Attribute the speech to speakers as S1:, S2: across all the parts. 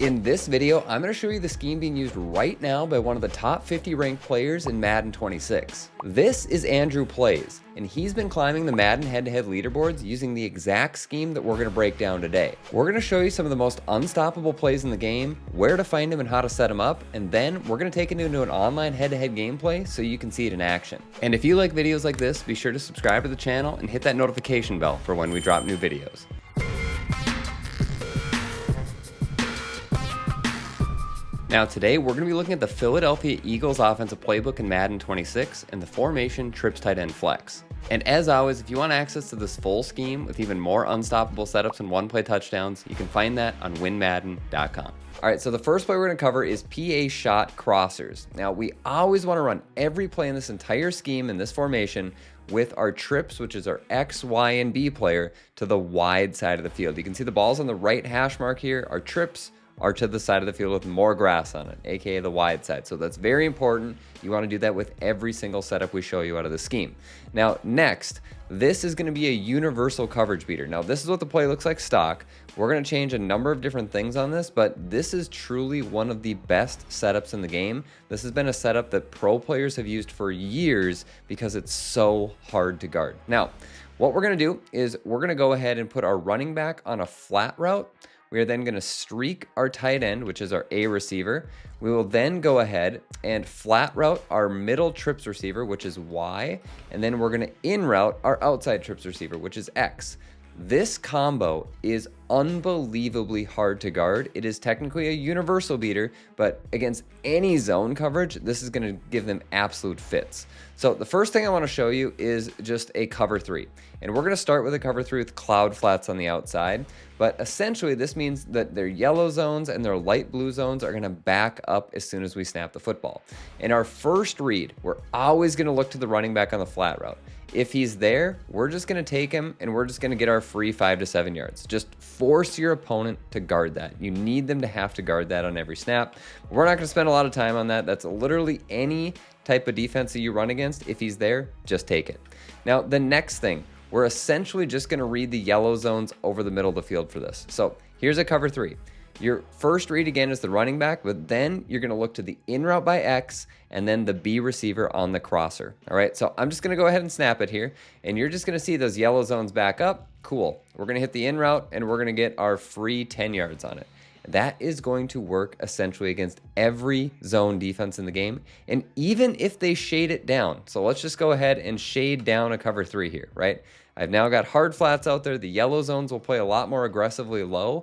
S1: In this video, I'm going to show you the scheme being used right now by one of the top 50 ranked players in Madden 26. This is Andrew Plays, and he's been climbing the Madden head-to-head leaderboards using the exact scheme that we're going to break down today. We're going to show you some of the most unstoppable plays in the game, where to find them and how to set them up, and then we're going to take it into an online head-to-head gameplay so you can see it in action. And if you like videos like this, be sure to subscribe to the channel and hit that notification bell for when we drop new videos. Now today, we're going to be looking at the Philadelphia Eagles offensive playbook in Madden 26 and the formation trips tight end flex. And as always, if you want access to this full scheme with even more unstoppable setups and one-play touchdowns, you can find that on WinMadden.com. All right, so the first play we're going to cover is PA shot crossers. Now, we always want to run every play in this entire scheme in this formation with our trips, which is our X, Y, and B player, to the wide side of the field. You can see the ball's on the right hash mark here. Our trips are to the side of the field with more grass on it, aka the wide side. So that's very important. You want to do that with every single setup we show you out of the scheme. Now, next, this is going to be a universal coverage beater. Now, this is what the play looks like stock. We're going to change a number of different things on this, but this is truly one of the best setups in the game. This has been a setup that pro players have used for years because it's so hard to guard. Now, what we're going to do is we're going to go ahead and put our running back on a flat route. We are then going to streak our tight end, which is our A receiver. We will then go ahead and flat route our middle trips receiver, which is Y. And then we're going to in route our outside trips receiver, which is X. This combo is unbelievably hard to guard. It is technically a universal beater, but against any zone coverage, this is going to give them absolute fits. So the first thing I want to show you is just a cover three. And we're going to start with a cover three with cloud flats on the outside. But essentially, this means that their yellow zones and their light blue zones are going to back up as soon as we snap the football. In our first read, we're always going to look to the running back on the flat route. If he's there, we're just going to take him and we're just going to get our free 5 to 7 yards. Just force your opponent to guard that. You need them to have to guard that on every snap. We're not going to spend a lot of time on that. That's literally any type of defense that you run against. If he's there, just take it. Now, the next thing, we're essentially just going to read the yellow zones over the middle of the field for this. So here's a cover three. Your first read again is the running back, but then you're going to look to the in route by X and then the B receiver on the crosser. All right, so I'm just going to go ahead and snap it here, and you're just going to see those yellow zones back up. Cool. We're going to hit the in route, and we're going to get our free 10 yards on it. That is going to work essentially against every zone defense in the game, and even if they shade it down. So let's just go ahead and shade down a cover three here, right? I've now got hard flats out there. The yellow zones will play a lot more aggressively low.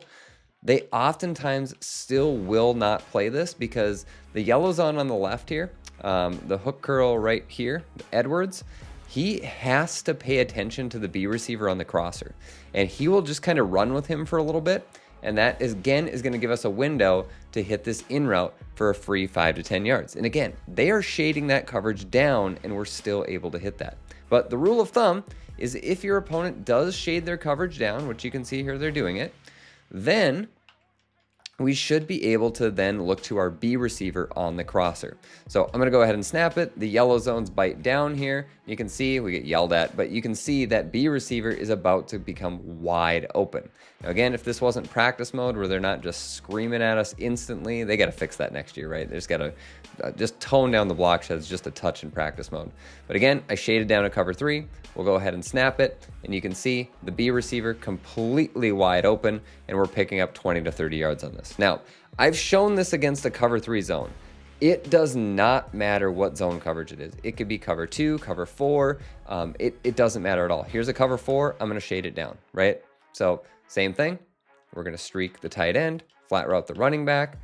S1: They oftentimes still will not play this because the yellow zone on the left here, the hook curl right here, Edwards, he has to pay attention to the B receiver on the crosser, and he will just kind of run with him for a little bit. And that is, again, is going to give us a window to hit this in route for a free 5 to 10 yards. And again, they are shading that coverage down and we're still able to hit that. But the rule of thumb is if your opponent does shade their coverage down, which you can see here they're doing it, then we should be able to then look to our B receiver on the crosser. So I'm going to go ahead and snap it. The yellow zones bite down here. You can see we get yelled at, but you can see that B receiver is about to become wide open. Now again, if this wasn't practice mode where they're not just screaming at us instantly, they got to fix that next year, right? They just got to just tone down the block sheds just a touch in practice mode. But again, I shaded down a cover three. We'll go ahead and snap it, and you can see the B receiver completely wide open, and we're picking up 20 to 30 yards on this. Now, I've shown this against a cover three zone. It does not matter what zone coverage it is. It could be cover two, cover four. It doesn't matter at all. Here's a cover four. I'm going to shade it down, right? So same thing. We're going to streak the tight end, flat route the running back,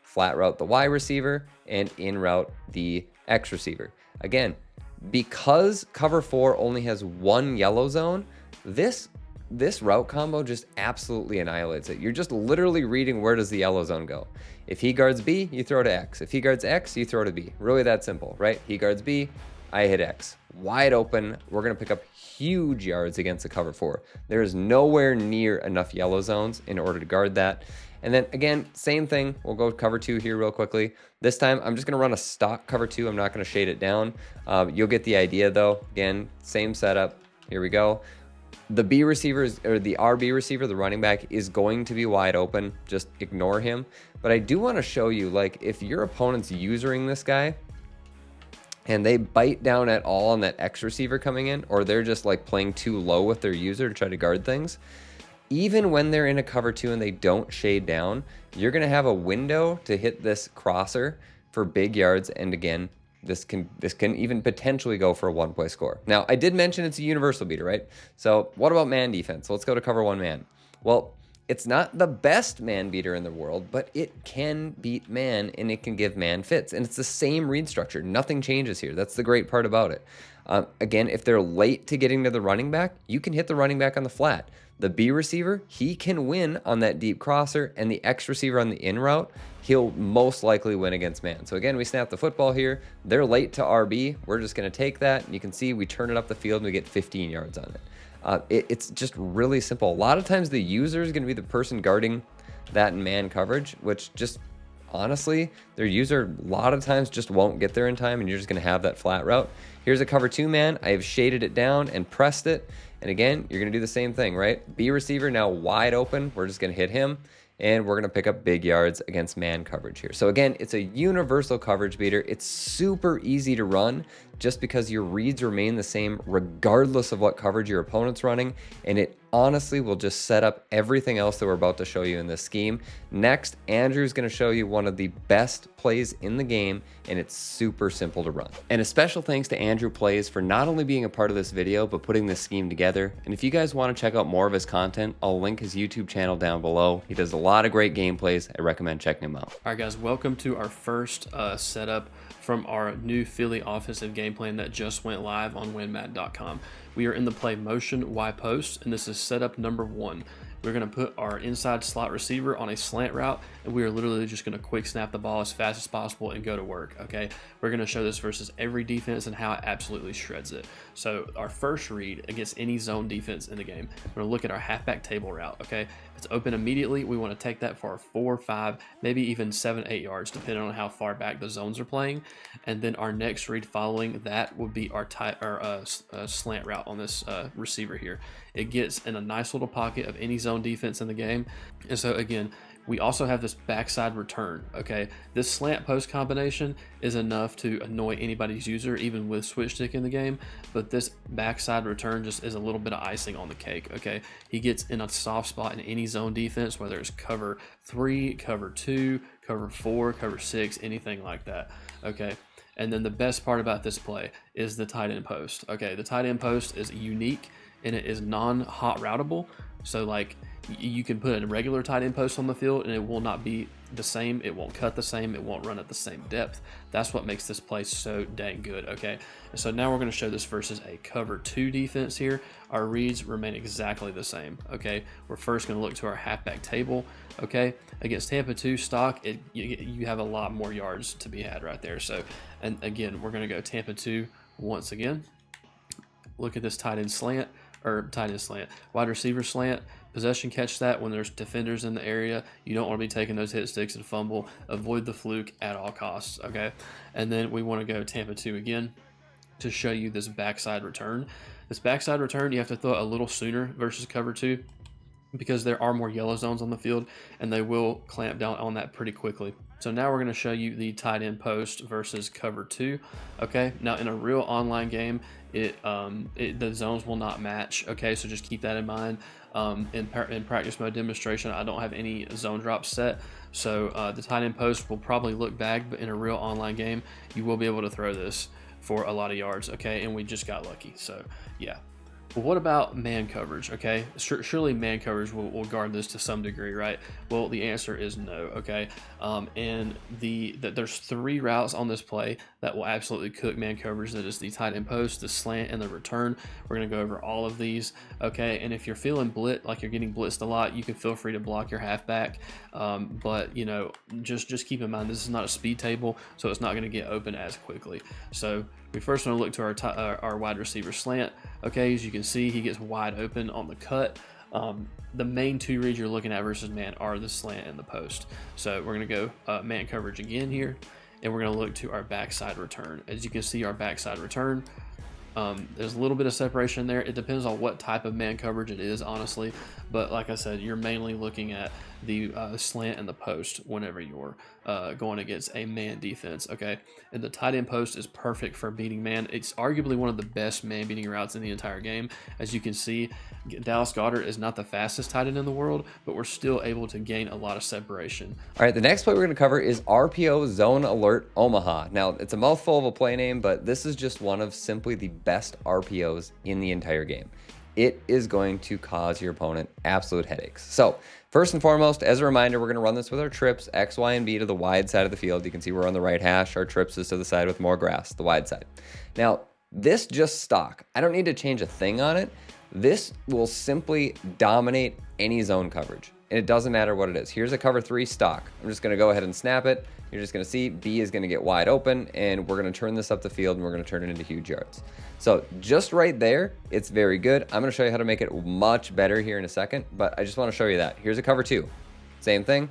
S1: flat route the Y receiver, and in route the X receiver. Again, because cover four only has one yellow zone, this route combo just absolutely annihilates it. You're just literally reading where does the yellow zone go. If he guards B, you throw to X. If he guards X, you throw to B. Really that simple, right? He guards B, I hit X. Wide open, we're going to pick up huge yards against the cover four. There is nowhere near enough yellow zones in order to guard that. And then again, same thing. We'll go cover two here real quickly. This time, I'm just going to run a stock cover two. I'm not going to shade it down. You'll get the idea though. Again, same setup. Here we go. The B receivers, or the RB receiver, the running back, is going to be wide open. Just ignore him. But I do want to show you, like, if your opponent's using this guy and they bite down at all on that X receiver coming in, or they're just like playing too low with their user to try to guard things, even when they're in a cover 2 and they don't shade down, you're going to have a window to hit this crosser for big yards. And again, this can even potentially go for a 1-play score. Now, I did mention it's a universal beater, right? So what about man defense? Let's go to cover 1 man. Well, it's not the best man beater in the world, but it can beat man, and it can give man fits. And it's the same read structure. Nothing changes here. That's the great part about it. Again, if they're late to getting to the running back, you can hit the running back on the flat. The B receiver, he can win on that deep crosser, and the X receiver on the in route, he'll most likely win against man. So again, we snap the football here. They're late to RB. We're just going to take that. And you can see we turn it up the field and we get 15 yards on it. It's just really simple. A lot of times the user is going to be the person guarding that in man coverage, which just honestly, their user a lot of times just won't get there in time, and you're just going to have that flat route. Here's a cover 2 man. I have shaded it down and pressed it. And again, you're going to do the same thing, right? B receiver now wide open. We're just going to hit him, and we're going to pick up big yards against man coverage here. So again, it's a universal coverage beater. It's super easy to run just because your reads remain the same regardless of what coverage your opponent's running, and it honestly will just set up everything else that we're about to show you in this scheme. Next, Andrew's going to show you one of the best plays in the game, and it's super simple to run. And a special thanks to Andrew Plays for not only being a part of this video, but putting this scheme together. And if you guys want to check out more of his content, I'll link his YouTube channel down below. He does a lot of great gameplays. I recommend checking him out.
S2: All right, guys, welcome to our first setup from our new Philly offensive game plan that just went live on WinMadden.com. We are in the play motion Y post, and this is setup number 1. We're going to put our inside slot receiver on a slant route, and we are literally just going to quick snap the ball as fast as possible and go to work, okay? We're going to show this versus every defense and how it absolutely shreds it. So our first read against any zone defense in the game, we're going to look at our halfback table route, okay? If it's open immediately, we want to take that for our 4, 5, maybe even 7, 8 yards, depending on how far back the zones are playing. And then our next read following that would be our slant route on this receiver here. It gets in a nice little pocket of any zone defense in the game. And so again, we also have this backside return, okay? This slant post combination is enough to annoy anybody's user, even with switch stick in the game, but this backside return just is a little bit of icing on the cake, okay? He gets in a soft spot in any zone defense, whether it's cover 3, cover 2, cover 4, cover 6, anything like that, okay? And then the best part about this play is the tight end post, okay? The tight end post is unique, and it is non-hot routable. So like you can put a regular tight end post on the field and it will not be the same. It won't cut the same. It won't run at the same depth. That's what makes this play so dang good, okay? And so now we're going to show this versus a cover 2 defense here. Our reads remain exactly the same, okay? We're first going to look to our halfback table, okay? Against Tampa 2 stock, you have a lot more yards to be had right there. So, and again, we're going to go Tampa 2 once again. Look at this tight end slant. Wide receiver slant, possession catch that when there's defenders in the area. You don't want to be taking those hit sticks and fumble. Avoid the fluke at all costs, okay? And then we want to go Tampa 2 again to show you this backside return. This backside return, you have to throw it a little sooner versus cover 2 because there are more yellow zones on the field, and they will clamp down on that pretty quickly. So now we're going to show you the tight end post versus cover 2, okay? Now in a real online game, the zones will not match, okay? So just keep that in mind. In practice mode demonstration, I don't have any zone drops set, so the tight end post will probably look bad, but in a real online game, you will be able to throw this for a lot of yards, okay? And we just got lucky, so yeah. Well, what about man coverage, okay? Surely man coverage will guard this to some degree, right? Well, the answer is no, okay? And there's 3 routes on this play that will absolutely cook man coverage. That is the tight end post, the slant, and the return. We're going to go over all of these, okay? And if you're feeling like you're getting blitzed a lot, you can feel free to block your halfback. But, you know, just keep in mind, this is not a speed table, so it's not going to get open as quickly. So we first want to look to our wide receiver slant. Okay, as you can see, he gets wide open on the cut. The main 2 reads you're looking at versus man are the slant and the post. So we're going to go man coverage again here, and we're going to look to our backside return. As you can see, our backside return, There's a little bit of separation there. It depends on what type of man coverage it is, honestly. But like I said, you're mainly looking at the slant and the post whenever you're going against a man defense, okay? And the tight end post is perfect for beating man. It's arguably one of the best man beating routes in the entire game. As you can see, Dallas Goedert is not the fastest tight end in the world, but we're still able to gain a lot of separation.
S1: All right, the next play we're going to cover is RPO Zone Alert Omaha. Now, it's a mouthful of a play name, but this is just one of simply the best RPOs in the entire game. It is going to cause your opponent absolute headaches. So, first and foremost, as a reminder, we're going to run this with our trips, X, Y, and B to the wide side of the field. You can see we're on the right hash. Our trips is to the side with more grass, the wide side. Now, this just stock. I don't need to change a thing on it. This will simply dominate any zone coverage. And it doesn't matter what it is. Here's a cover 3 stock. I'm just going to go ahead and snap it. You're just going to see B is going to get wide open, and we're going to turn this up the field, and we're going to turn it into huge yards. So just right there, it's very good. I'm going to show you how to make it much better here in a second, but I just want to show you that. Here's a cover 2. Same thing.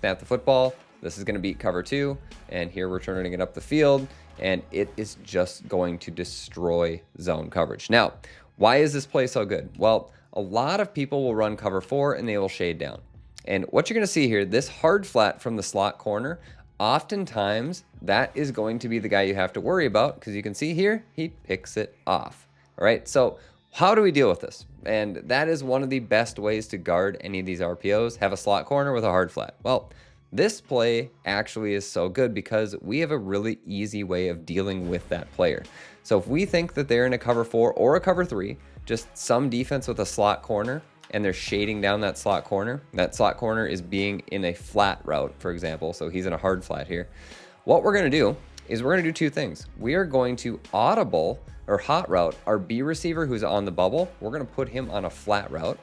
S1: Snap the football. This is going to beat cover 2, and here we're turning it up the field, and it is just going to destroy zone coverage. Now, why is this play so good? Well, a lot of people will run cover 4 and they will shade down. And what you're going to see here, this hard flat from the slot corner, oftentimes that is going to be the guy you have to worry about, because you can see here, he picks it off. All right, so how do we deal with this? And that is one of the best ways to guard any of these RPOs, have a slot corner with a hard flat. Well, this play actually is so good because we have a really easy way of dealing with that player. So if we think that they're in a cover 4 or a cover 3, just some defense with a slot corner, and they're shading down that slot corner is being in a flat route, for example, so he's in a hard flat here. What we're going to do is we're going to do 2 things. We are going to audible or hot route our B receiver who's on the bubble. We're going to put him on a flat route.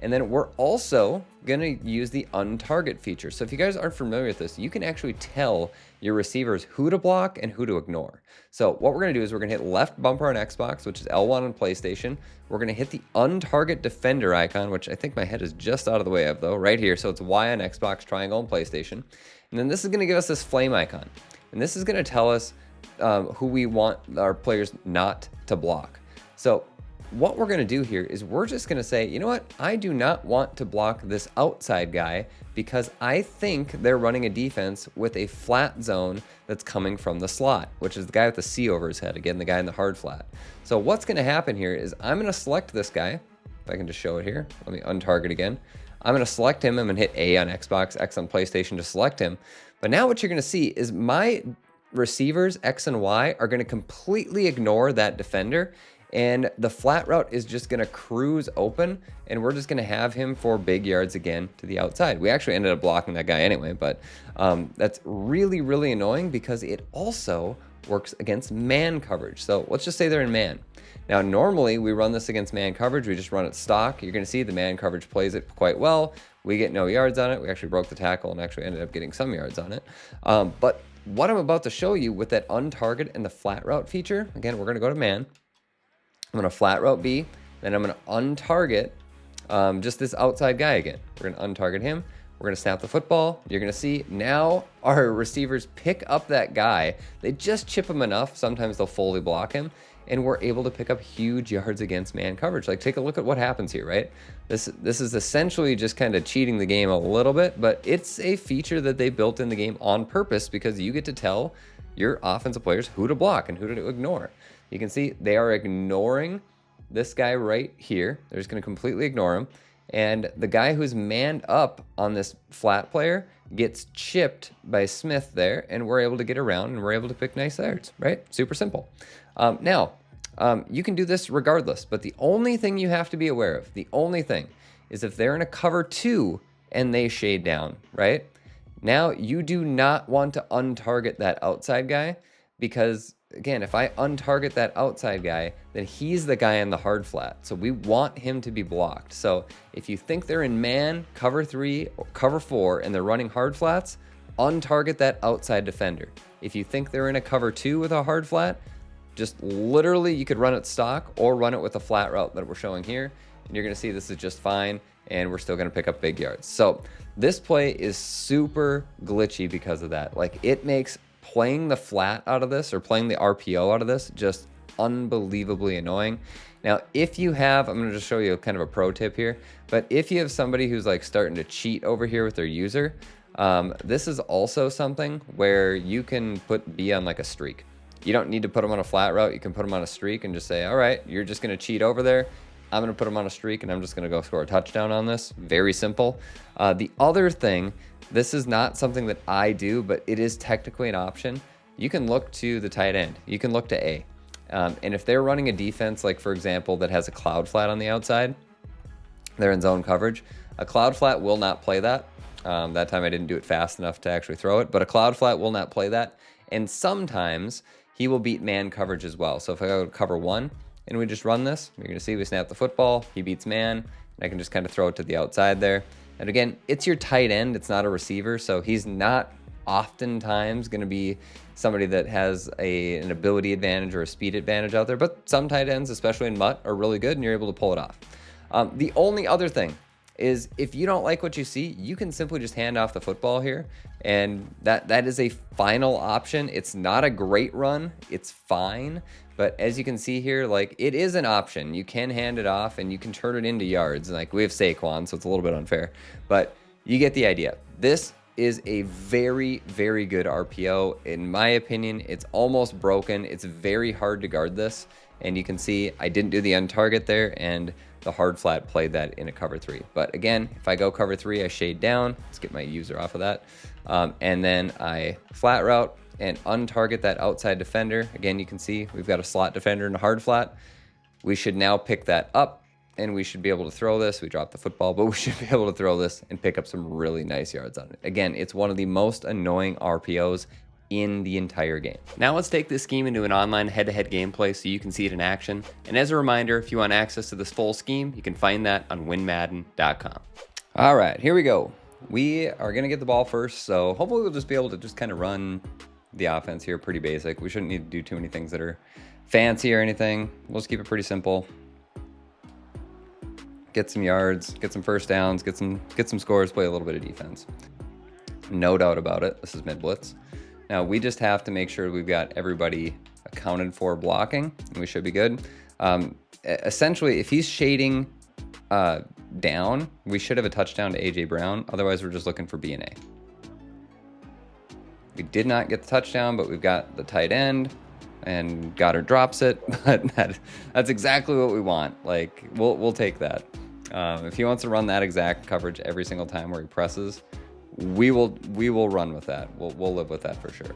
S1: And then we're also going to use the untarget feature. So if you guys aren't familiar with this, you can actually tell your receivers who to block and who to ignore. So what we're going to do is we're going to hit left bumper on Xbox, which is L1 on PlayStation. We're going to hit the untarget defender icon, which I think my head is just out of the way of though, right here. So it's Y on Xbox, triangle on PlayStation. And then this is going to give us this flame icon. And this is going to tell us who we want our players not to block. So what we're going to do here is we're just going to say, you know what? I do not want to block this outside guy because I think they're running a defense with a flat zone that's coming from the slot, which is the guy with the C over his head. Again, the guy in the hard flat. So what's going to happen here is I'm going to select this guy. If I can just show it here. Let me untarget again. I'm going to select him. I'm going to hit A on Xbox, X on PlayStation to select him. But now what you're going to see is my receivers, X and Y, are going to completely ignore that defender. And the flat route is just going to cruise open, and we're just going to have him for big yards again to the outside. We actually ended up blocking that guy anyway, but that's really, really annoying because it also works against man coverage. So let's just say they're in man. Now, normally we run this against man coverage. We just run it stock. You're going to see the man coverage plays it quite well. We get no yards on it. We actually broke the tackle and actually ended up getting some yards on it. But what I'm about to show you with that untarget and the flat route feature, again, we're going to go to man. I'm going to flat route B, then I'm going to untarget just this outside guy again. We're going to untarget him. We're going to snap the football. You're going to see now our receivers pick up that guy. They just chip him enough. Sometimes they'll fully block him, and we're able to pick up huge yards against man coverage. Like, take a look at what happens here, right? This is essentially just kind of cheating the game a little bit, but it's a feature that they built in the game on purpose because you get to tell your offensive players who to block and who to ignore. You can see they are ignoring this guy right here. They're just going to completely ignore him. And the guy who's manned up on this flat player gets chipped by Smith there, and we're able to get around and we're able to pick nice yards, right? Super simple. Now, you can do this regardless, but the only thing you have to be aware of, the only thing, is if they're in a cover 2 and they shade down, right? Now, you do not want to untarget that outside guy because, again, if I untarget that outside guy, then he's the guy in the hard flat. So we want him to be blocked. So if you think they're in man, cover 3, or cover 4, and they're running hard flats, untarget that outside defender. If you think they're in a cover 2 with a hard flat, just literally you could run it stock or run it with a flat route that we're showing here. And you're going to see this is just fine, and we're still going to pick up big yards. So this play is super glitchy because of that. Like, it makes playing the flat out of this or playing the RPO out of this just unbelievably annoying. Now, if you have, I'm going to just show you kind of a pro tip here, but if you have somebody who's like starting to cheat over here with their user, this is also something where you can be on like a streak. You don't need to put them on a flat route. You can put them on a streak and just say, all right, you're just going to cheat over there. I'm going to put them on a streak and I'm just going to go score a touchdown on this. Very simple. The other thing, this is not something that I do, but it is technically an option. You can look to the tight end. You can look to A. And if they're running a defense, like for example, that has a cloud flat on the outside, they're in zone coverage. A cloud flat will not play that. That time I didn't do it fast enough to actually throw it, but a cloud flat will not play that. And sometimes he will beat man coverage as well. So if I go to cover 1 and we just run this, you're going to see we snap the football, he beats man, and I can just kind of throw it to the outside there. And again, it's your tight end, it's not a receiver, so he's not oftentimes going to be somebody that has an ability advantage or a speed advantage out there, but some tight ends, especially in MUT, are really good and you're able to pull it off. The only other thing is if you don't like what you see, you can simply just hand off the football here, and that is a final option. It's not a great run, it's fine, but as you can see here, like, it is an option. You can hand it off and you can turn it into yards. Like, we have Saquon, so it's a little bit unfair, but you get the idea. This is a very, very good RPO. In my opinion, it's almost broken. It's very hard to guard this, and you can see I didn't do the end target there, and the hard flat played that in a cover 3. But again, if I go cover 3, I shade down. Let's get my user off of that. And then I flat route and untarget that outside defender. Again, you can see we've got a slot defender and a hard flat. We should now pick that up and we should be able to throw this. We dropped the football, but we should be able to throw this and pick up some really nice yards on it. Again, it's one of the most annoying RPOs in the entire game. Now let's take this scheme into an online head-to-head gameplay so you can see it in action. And as a reminder, if you want access to this full scheme, you can find that on WinMadden.com. All right, here we go. We are gonna get the ball first, so hopefully we'll just be able to just kind of run the offense here pretty basic. We shouldn't need to do too many things that are fancy or anything. We'll just keep it pretty simple. Get some yards, get some first downs, get some scores, play a little bit of defense. No doubt about it, this is mid-blitz. Now, we just have to make sure we've got everybody accounted for blocking, and we should be good. Essentially, if he's shading down, we should have a touchdown to A.J. Brown. Otherwise, we're just looking for B and A. We did not get the touchdown, but we've got the tight end, and Goddard drops it. But that's exactly what we want. Like, we'll take that. If he wants to run that exact coverage every single time where he presses, we will run with that. We'll live with that for sure.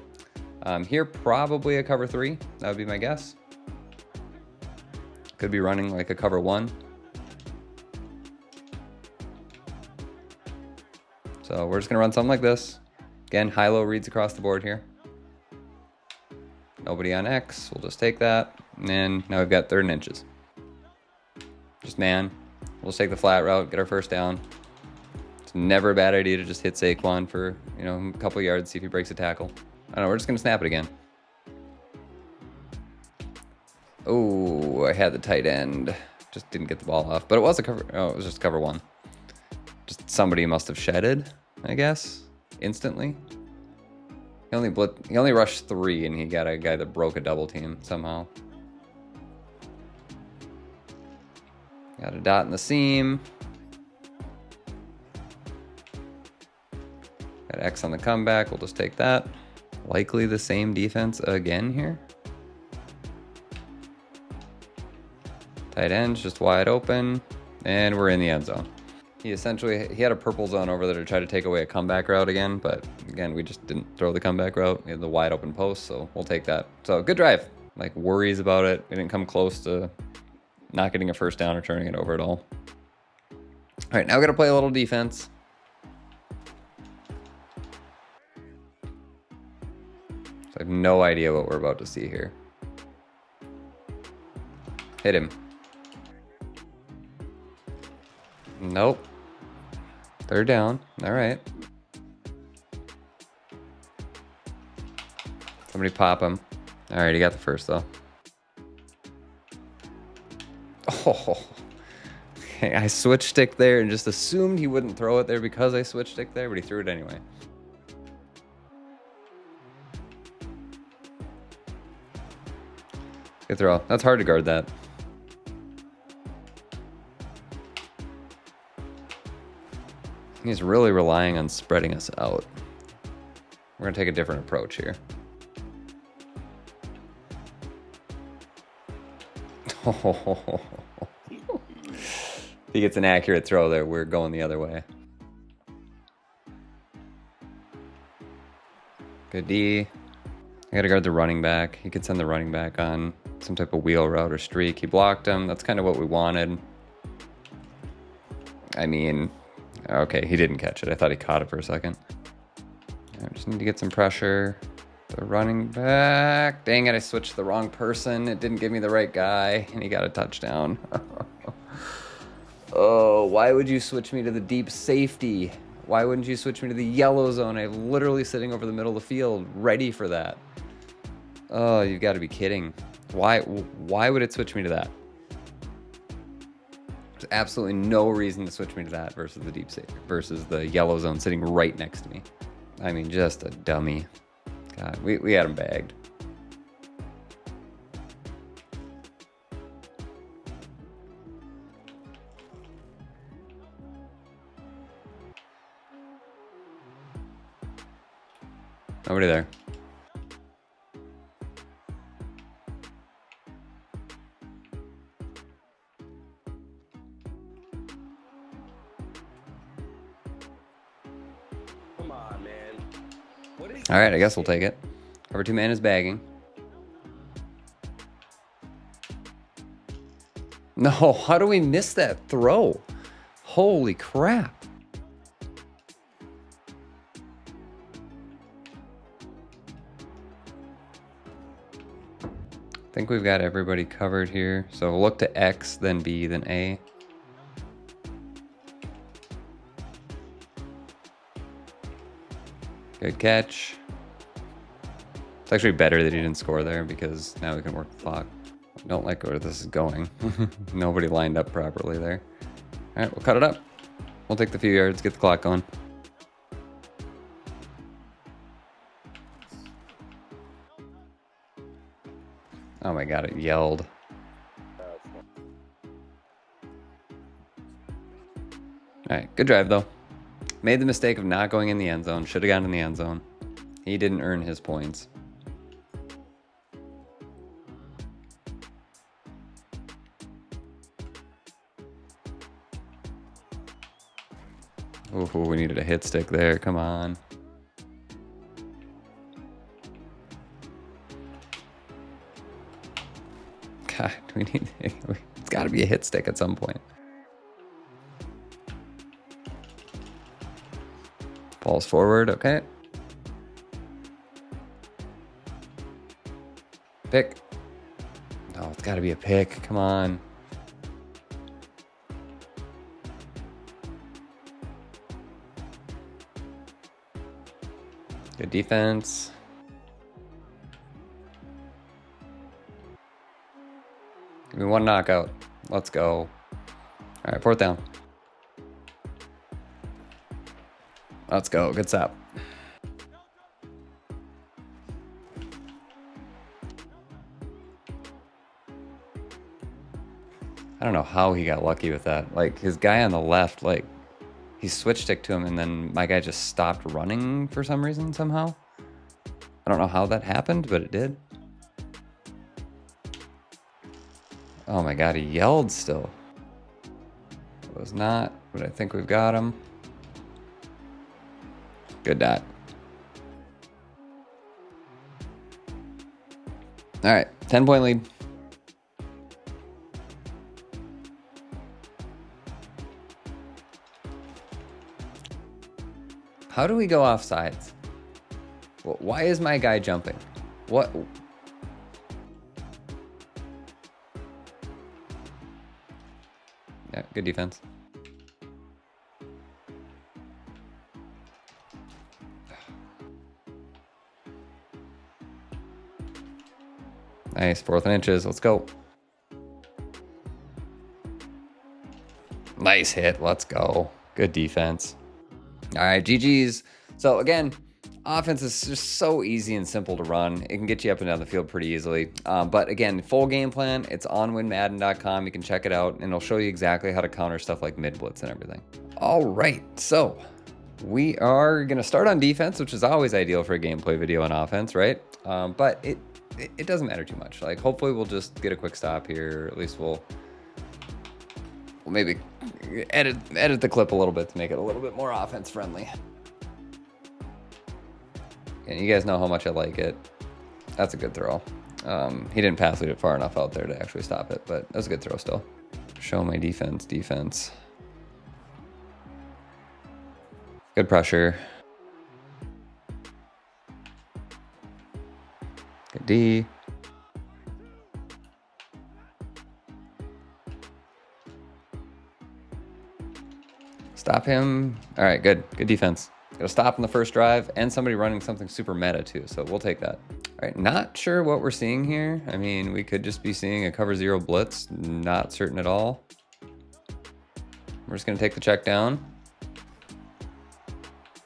S1: Here, probably a cover 3. That would be my guess. Could be running like a cover 1. So we're just gonna run something like this. Again, high-low reads across the board here. Nobody on X, we'll just take that. And now we've got 3rd and inches. Just man, we'll just take the flat route, get our first down. It's never a bad idea to just hit Saquon for, a couple yards, see if he breaks a tackle. I don't know, we're just gonna snap it again. Oh, I had the tight end. Just didn't get the ball off, but it was a cover, it was just cover 1. Just somebody must have shedded, I guess, instantly. He only rushed 3 and he got a guy that broke a double team somehow. Got a dot in the seam. Got X on the comeback, we'll just take that. Likely the same defense again here. Tight end's just wide open, and we're in the end zone. He had a purple zone over there to try to take away a comeback route again, but again, we just didn't throw the comeback route. We had the wide open post, so we'll take that. So good drive. Like, worries about it. We didn't come close to not getting a first down or turning it over at all. All right, now we're gonna play a little defense. So I have no idea what we're about to see here. Hit him. Nope. 3rd down. All right. Somebody pop him. All right, he got the first, though. Oh. Okay, I switched stick there and just assumed he wouldn't throw it there because I switched stick there, but he threw it anyway. Good throw. That's hard to guard that. He's really relying on spreading us out. We're going to take a different approach here. If he gets an accurate throw there, we're going the other way. Good D. I got to guard the running back. He could send the running back on some type of wheel route or streak. He blocked him. That's kind of what we wanted. I mean, okay, he didn't catch it. I thought he caught it for a second. I just need to get some pressure. The running back. Dang it, I switched the wrong person. It didn't give me the right guy, and he got a touchdown. Oh, why would you switch me to the deep safety? Why wouldn't you switch me to the yellow zone? I'm literally sitting over the middle of the field, ready for that. Oh, you've got to be kidding. Why would it switch me to that? There's absolutely no reason to switch me to that versus the deep safety, versus the yellow zone sitting right next to me. I mean, just a dummy. God, we had him bagged. Nobody there.
S3: Come on, man.
S1: All right, I guess we'll take it. Cover 2 man is bagging. No, how do we miss that throw? Holy crap. I think we've got everybody covered here. So look to X, then B, then A. Good catch. It's actually better that he didn't score there because now we can work the clock. I don't like where this is going. Nobody lined up properly there. All right, we'll cut it up. We'll take the few yards, get the clock going. Oh my God, it yelled. All right, good drive though. Made the mistake of not going in the end zone. Should have gotten in the end zone. He didn't earn his points. Ooh, we needed a hit stick there. Come on. God, it's got to be a hit stick at some point. Falls forward, okay. Pick. No, it's got to be a pick. Come on. Good defense. Give me one knockout. Let's go. All right, 4th down. Let's go. Good stop. I don't know how he got lucky with that. Like, his guy on the left, like, he switch stick to him, and then my guy just stopped running for some reason somehow. I don't know how that happened, but it did. Oh my God, he yelled still. It was not, but I think we've got him. Good dot. All right, 10-point lead. How do we go off sides? Why is my guy jumping? What? Yeah, good defense. Nice, 4th and inches. Let's go. Nice hit. Let's go. Good defense. All right, GG's. So again, offense is just so easy and simple to run. It can get you up and down the field pretty easily. But again, full game plan, it's on WinMadden.com. You can check it out, and it'll show you exactly how to counter stuff like mid-blitz and everything. All right, so we are going to start on defense, which is always ideal for a gameplay video on offense, right? But it doesn't matter too much. Like, hopefully we'll just get a quick stop here. At least we'll maybe edit the clip a little bit to make it a little bit more offense friendly. And you guys know how much I like it. That's a good throw. He didn't pass lead it far enough out there to actually stop it, but that was a good throw still. Show my defense. Good pressure. Good D. Stop him. All right, good defense. Got a stop in the first drive and somebody running something super meta too, so we'll take that. All right, not sure what we're seeing here. I mean, we could just be seeing a cover zero blitz, not certain at all. We're just gonna take the check down.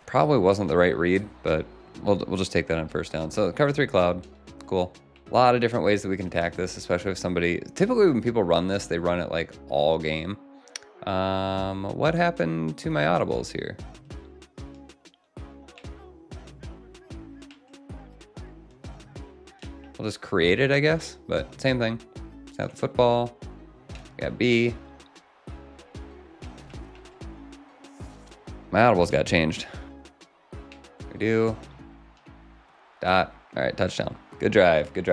S1: Probably wasn't the right read, but we'll just take that on first down. So cover three cloud, cool. A lot of different ways that we can attack this, especially if somebody, typically when people run this, they run it like all game. What happened to my audibles here? We'll just create it, I guess, but same thing. Snap the football. We got B. My audibles got changed. We do. Dot. All right, touchdown. Good drive. Okay.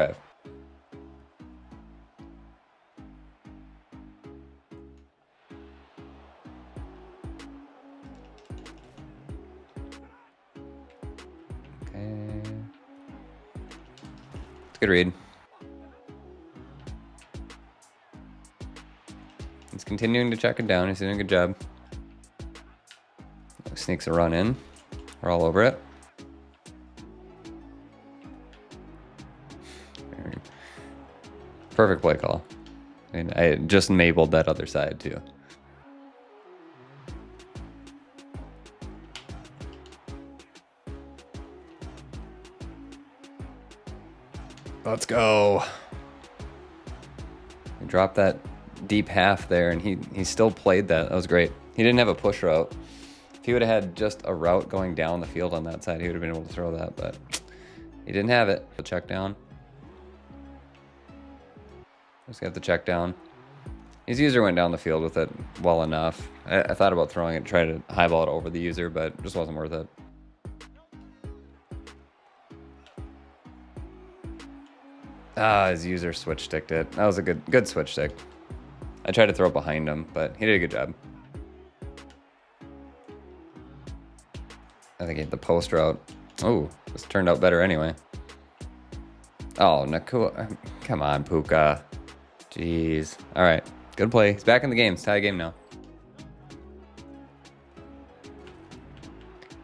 S1: It's a good read. He's continuing to check it down. He's doing a good job. Sneaks a run in. We're all over it. Perfect play call. And I just enabled that other side too. Let's go. We dropped that deep half there, and he still played that. That was great. He didn't have a push route. If he would have had just a route going down the field on that side, he would have been able to throw that, but he didn't have it. The check down. Just got the check down. His user went down the field with it well enough. I thought about throwing it, try to highball it over the user, but it just wasn't worth it. His user switch sticked it. That was a good switch stick. I tried to throw it behind him, but he did a good job. I think he hit the post route. Oh, this turned out better anyway. Oh, Nakua. Come on, Puka. Jeez. All right. Good play. He's back in the game. It's tie game now.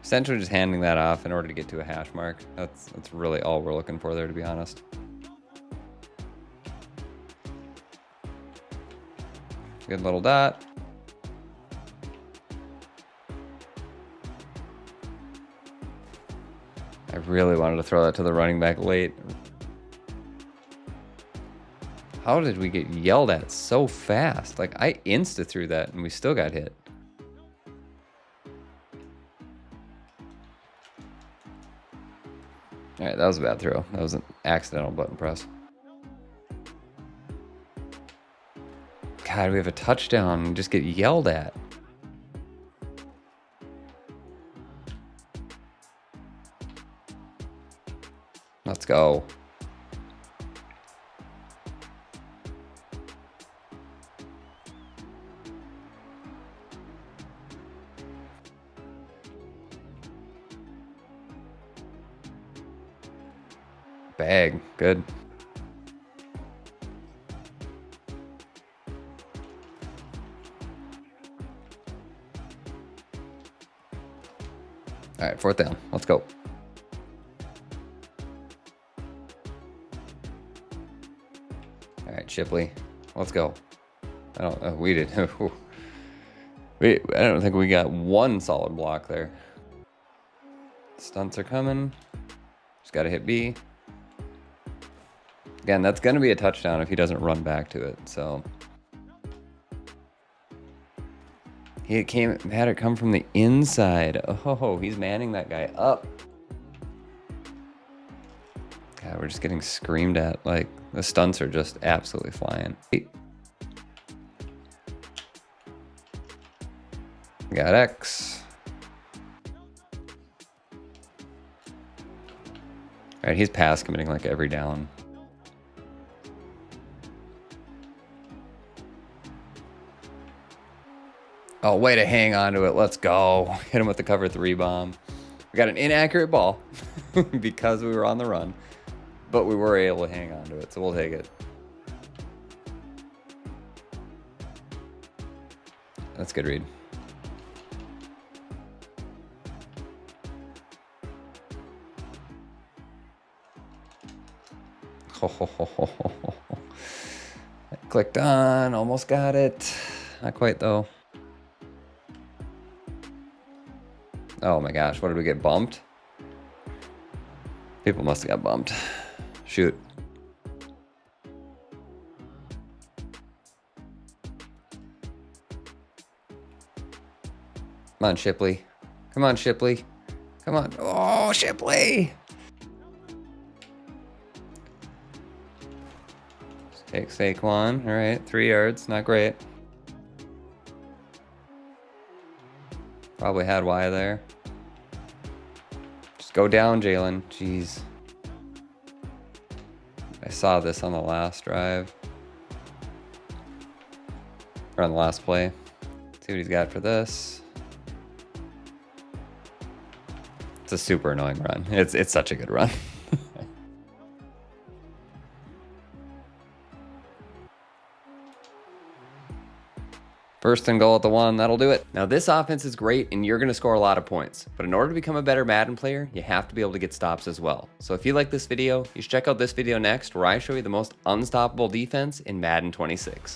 S1: Essentially just handing that off in order to get to a hash mark. That's really all we're looking for there, to be honest. Good little dot. I really wanted to throw that to the running back late. How did we get yelled at so fast? Like, I insta-threw that and we still got hit. All right, that was a bad throw. That was an accidental button press. God, we have a touchdown and just get yelled at. Let's go. Bag, good. All right, fourth down. Let's go. All right, Shipley. Let's go. I don't. We did. I don't think we got one solid block there. Stunts are coming. Just got to hit B. Again, that's going to be a touchdown if he doesn't run back to it. So he had it come from the inside. Oh, he's manning that guy up. God, we're just getting screamed at. Like, the stunts are just absolutely flying. Got X. All right, he's pass committing like every down. Oh, way to hang on to it. Let's go. Hit him with the cover 3 bomb. We got an inaccurate ball because we were on the run, but we were able to hang on to it, so we'll take it. That's a good read. Clicked on, almost got it. Not quite though. Oh my gosh, what did we get bumped? People must have got bumped. Shoot. Come on, Shipley. Come on, Shipley. Come on. Oh, Shipley. Take Saquon. All right, 3 yards. Not great. Probably had Y there. Just go down, Jalen. Jeez. I saw this on the last drive. Or on the last play. See what he's got for this. It's a super annoying run. It's such a good run. First and goal at the 1, that'll do it. Now this offense is great and you're gonna score a lot of points, but in order to become a better Madden player, you have to be able to get stops as well. So if you like this video, you should check out this video next where I show you the most unstoppable defense in Madden 26.